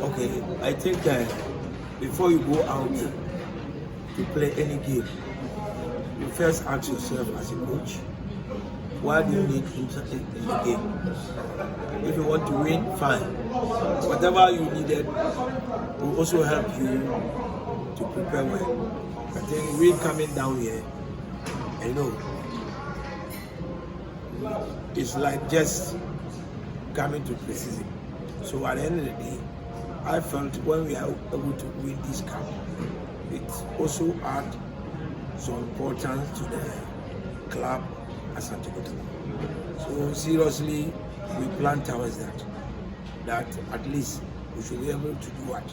Okay, I think before you go out to play any game, you first ask yourself as a coach, what do you need in the game? If you want to win, fine. Whatever you needed will also help you to prepare well. I think we coming down here, you know, it's like just coming to pre-season. So at the end of the day, I felt when we are able to win this cup, it also add some importance to the club Asante. So seriously, we plan towards that at least we should be able to do what?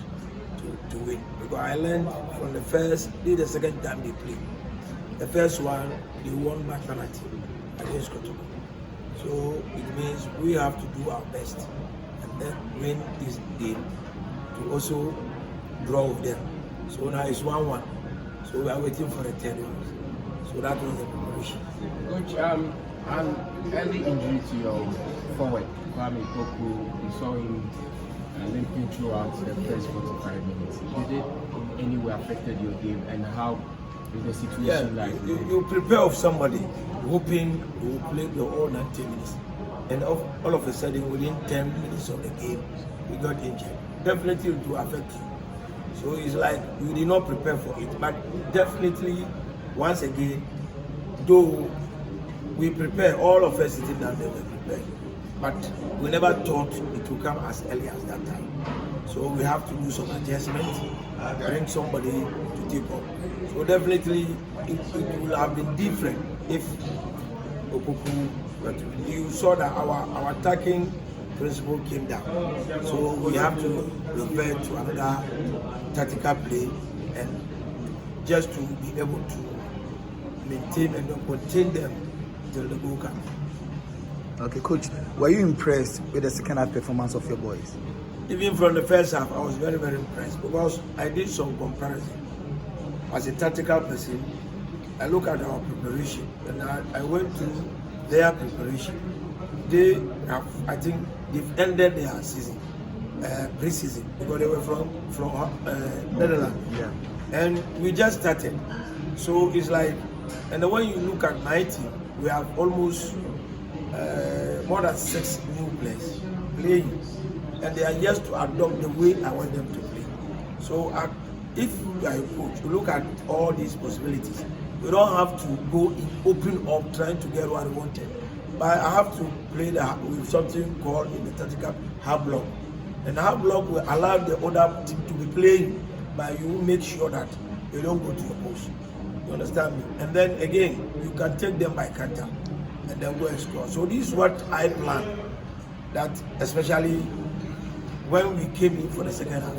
To win. Because I learned from the second time they played. The first one, they won by penalty against Kotoko. So it means we have to do our best and then win this game to also draw with them. So now it's 1-1. So we are waiting for the third one. So that was the preparation. Coach, an early injury to your forward, Kotoko, we saw him limping throughout the first 45 minutes. Did it in any way affected your game, and how is the situation like? You prepare of somebody hoping you will play the whole 90 minutes, and all of a sudden within 10 minutes of the game, you got injured. Definitely it will affect you. So it's like you did not prepare for it, but definitely once again, though we prepare, all of us sitting down there were prepared, but we never thought it would come as early as that time. So we have to do some adjustments, bring somebody to take up. So definitely it would have been different if Kotoko, but you saw that our attacking principle came down. So we have to revert to another tactical play and just to be able to maintain and contain them till the goal comes. Okay, Coach, were you impressed with the second half performance of your boys? Even from the first half, I was very, very impressed because I did some comparison. As a tactical person, I look at our preparation and I went through their preparation. They have, I think, they've ended their season, pre-season, because they were from Netherlands. Yeah. And we just started. So it's like, and then when you look at my team, we have almost more than 6 new players playing, and they are just to adopt the way I want them to play. So if you are a coach, you look at all these possibilities. You don't have to go in open up trying to get what I wanted, but I have to play with something called in the tactical half block, and half block will allow the other team to be playing, but you will make sure that you don't go to your post. You understand me? And then again, you can take them by counter and then go and score. So this is what I plan. That especially when we came in for the second half.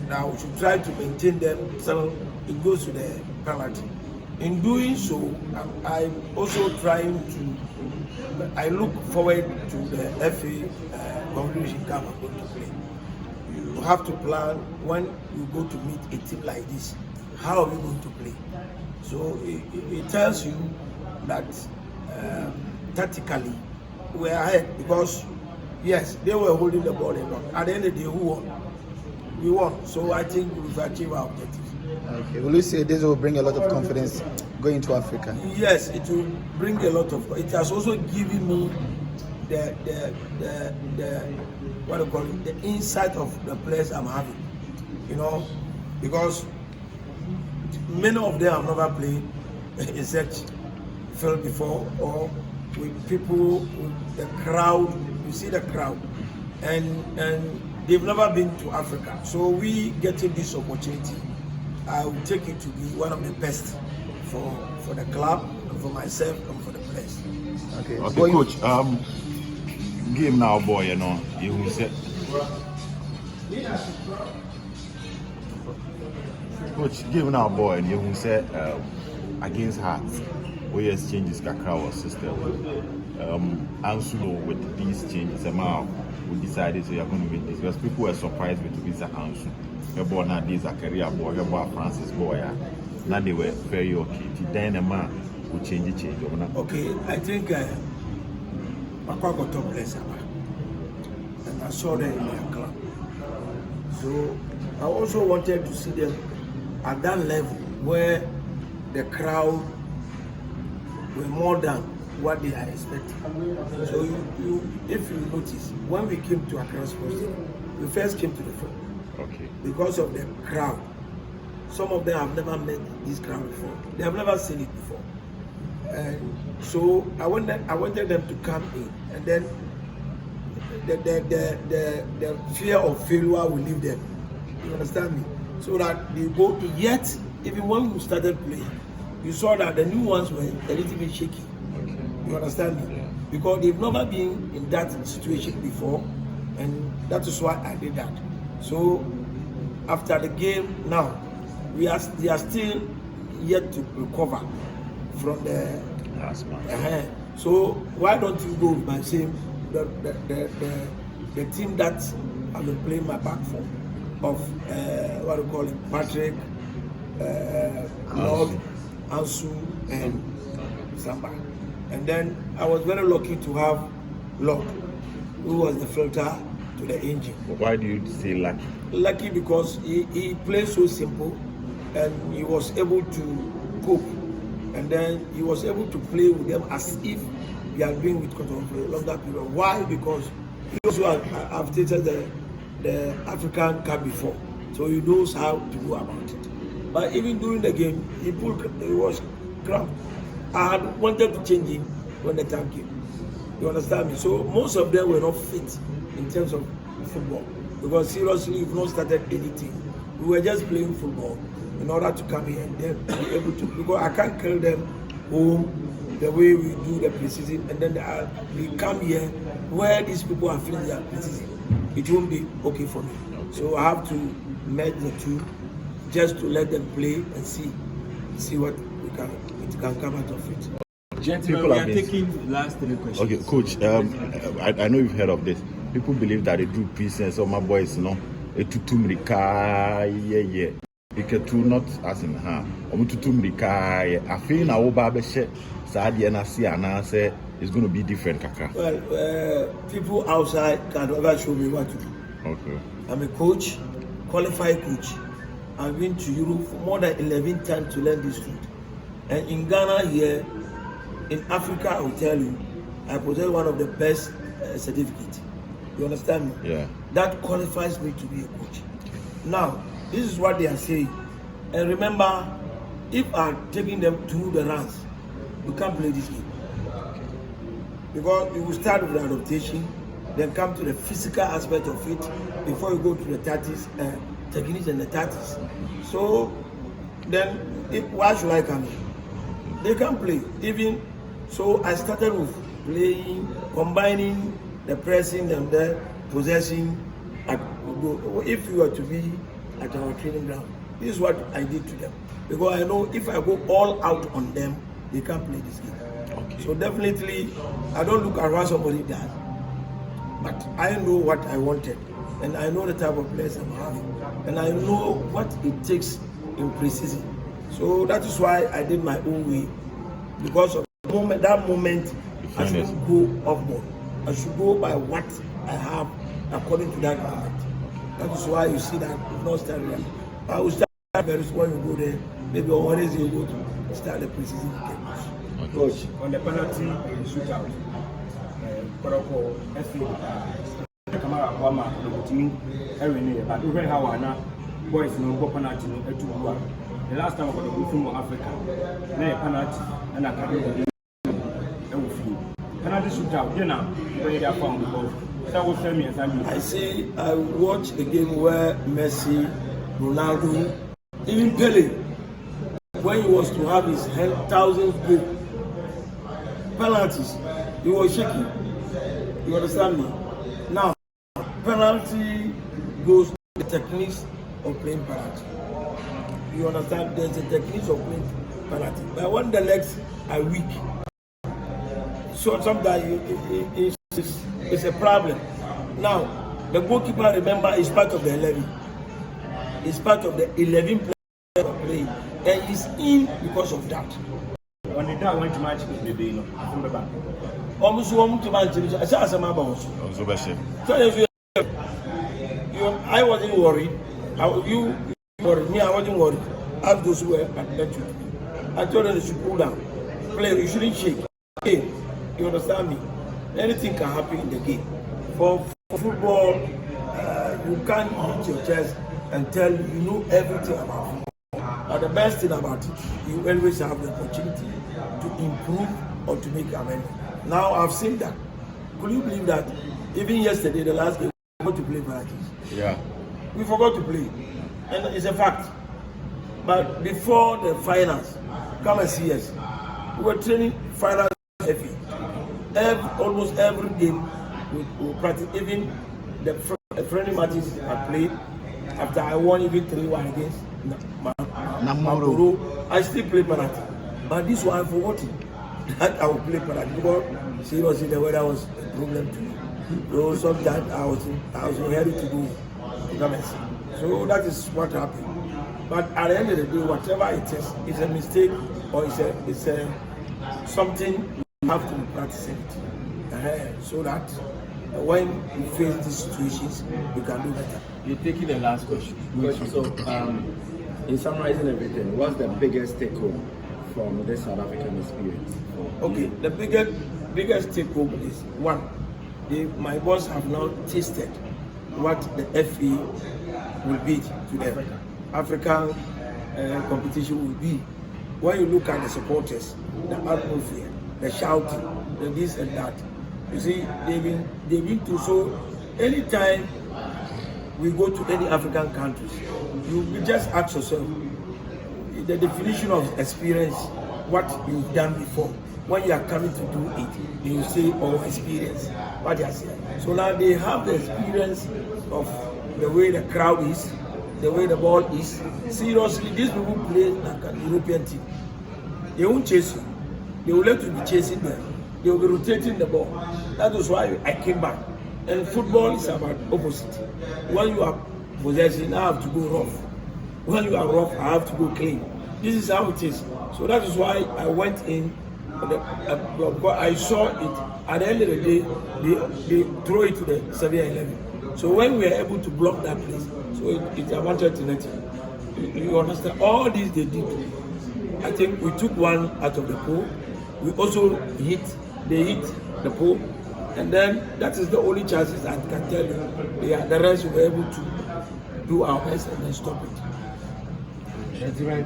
Now we should try to maintain them so it goes to the penalty. In doing so, I'm also trying to. I look forward to the FA Confederation Cup I'm going to play. You have to plan when you go to meet a team like this. How are we going to play? So it tells you that tactically we're ahead because yes, they were holding the ball a lot. At the end of the day, who won? We won. So I think we've achieved our objectives. Okay. Will you say this will bring a lot of confidence going to Africa? Yes, it will bring a lot of. It has also given me the what do you call it? The insight of the players I'm having. You know, because many of them have never played in such field before, or with people, with the crowd. You see the crowd, and they've never been to Africa. So we getting this opportunity. I will take it to be one of the best for the club, and for myself, and for the players. Okay, Coach. Game now, boy. You know, you said. Coach, game now, boy. You said against Hearts, we exchanges kakra was system. Ansu with these changes, we decided we are going to win this because people were surprised with Visa Ansu. About now, these are career boy, about Francis boy. Now they were very okay. Then a man will change it. Okay, I think Kotoko plays and I saw them in their club. So I also wanted to see them at that level where the crowd were more than what they are expecting. So if you notice, when we came to Accra Sports Stadium, we first came to the front. Okay. Because of the crowd. Some of them have never met this crowd before. They have never seen it before. And so I wanted them to come in, and then the fear of failure will leave them. You understand me? So that they go, yet even when we started playing, you saw that the new ones were a little bit shaky. Okay. You understand me? Yeah. Because they've never been in that situation before, and that is why I did that. So after the game now, they are still yet to recover from the last match. So why don't you go by saying the team that I've been playing my back for, of what do you call it, Patrick, Lord, Ansu, and Samba. And then I was very lucky to have Lord, who was the filter to the engine. Why do you say lucky? Lucky because he played so simple, and he was able to cope, and then he was able to play with them as if he had been with Kotoko for a longer period. Why? Because he also have tasted the African Cup before, so he knows how to go about it. But even during the game, he was cramped. I had wanted to change him when the time came. You understand me? So most of them were not fit in terms of football, because seriously, we've not started anything. We were just playing football in order to come here and then be able to, because I can't carry them home the way we do the preseason, and then we come here where these people are feeling their preseason. It won't be okay for me. So I have to merge the two, just to let them play and see what it can come out of it. Gentlemen, we are taking last 3 questions. Okay, coach. I know you've heard of this. People believe that they do preseason. So my boys, no, yeah. Because two not as in her. I feel now Babeshe Sadi and I see and I say it's going to be different, Kaka. Well, people outside can never show me what to do. Okay. I'm a coach, qualified coach. I've been to Europe for more than 11 times to learn this food. And in Ghana here, in Africa, I will tell you, I possess one of the best certificates. You understand me? Yeah. That qualifies me to be a coach. Now, this is what they are saying. And remember, if I'm taking them through the runs, we can't play this game. Because you will start with the adaptation, then come to the physical aspect of it before you go to the tactics, techniques and the tactics. So, then, why should I come in? They can play. Even so, I started with playing, combining the pressing and the possessing. If you were to be at our training ground, this is what I did to them. Because I know if I go all out on them, they can't play this game. Okay. So definitely, I don't look at what somebody does. But I know what I wanted. And I know the type of players I'm having. And I know what it takes in preseason. So that is why I did my own way. Because of that moment, I shouldn't go off board. I should go by what I have according to that moment. That is why you see that we've not started. I will start very soon when you go there. Maybe on Wednesday you go to start the preseason games. Coach, on the penalty shootout, Kotoko, Kamara Obama, the team, but we heard how Anna boys no penalty no etu. The last time I got a good from Africa, a penalty and a Karim. Penalty shootout, you know, where they are found because that was me as I say I watched a game where Messi, Ronaldo, even Pele, when he was to have his 1,000th goal, penalties, he was shaking. You understand me? Now, penalty goes to the techniques of playing penalty. You understand? There's a technique of playing penalty. But when the legs are weak, so sometimes it's a problem. Now, the goalkeeper, remember, is part of the 11. It's part of the 11 players playing, and he's in because of that. When the dad went to match with the day, I remember. Almost one to match. I said, "As a man, I wasn't worried. You worried. Me, I wasn't worried. Ask those who were at bench. I told them they should pull down. Player, you shouldn't shake. Okay, you understand me? Anything can happen in the game. For football, you can't hit your chest and tell you know everything about football. But the best thing about it, you always have the opportunity to improve or to make amendment. Now I've seen that. Could you believe that even yesterday, the last game, we forgot to play penalties? Yeah. We forgot to play. And it's a fact. But before the finals, come and see us. We were training finals heavy. Almost every game we practice. Even the friendly matches I played, after I won even 3-1 against Namoro, I still play penalty. But this one I forgot it. That I will play penalty because seriously the weather was a problem to me. So sometimes I was ready to go to come and see. So that is what happened. But at the end of the day, whatever it is, it's a mistake or it's a something you have to be practicing it. So that when you face these situations, you can do better. You're taking the last question. So, in summarizing everything, what's the biggest take home from this South African experience? Okay, the biggest take home is one, my boss have now tasted what the FA will be to them. African competition will be. When you look at the supporters, the atmosphere, the shouting, the this and that, you see, they've been through. So anytime we go to any African countries, you just ask yourself the definition of experience, what you've done before. When you are coming to do it, you say, oh, experience, what you are saying. So now they have the experience of the way the crowd is, the way the ball is. Seriously, these people play like an European team. They won't chase you. They will let you be chasing them. They will be rotating the ball. That is why I came back. And football is about opposite. When you are possessing, I have to go rough. When you are rough, I have to go clean. This is how it is. So that is why I went in. I saw it. At the end of the day, they throw it to the 7-11. So when we are able to block that place, so it's a 130. You understand? All these they did. I think we took one out of the pool. We also hit the pool. And then that is the only chances I can tell you. Yeah, the rest we were able to do our best and then stop it. Thank you very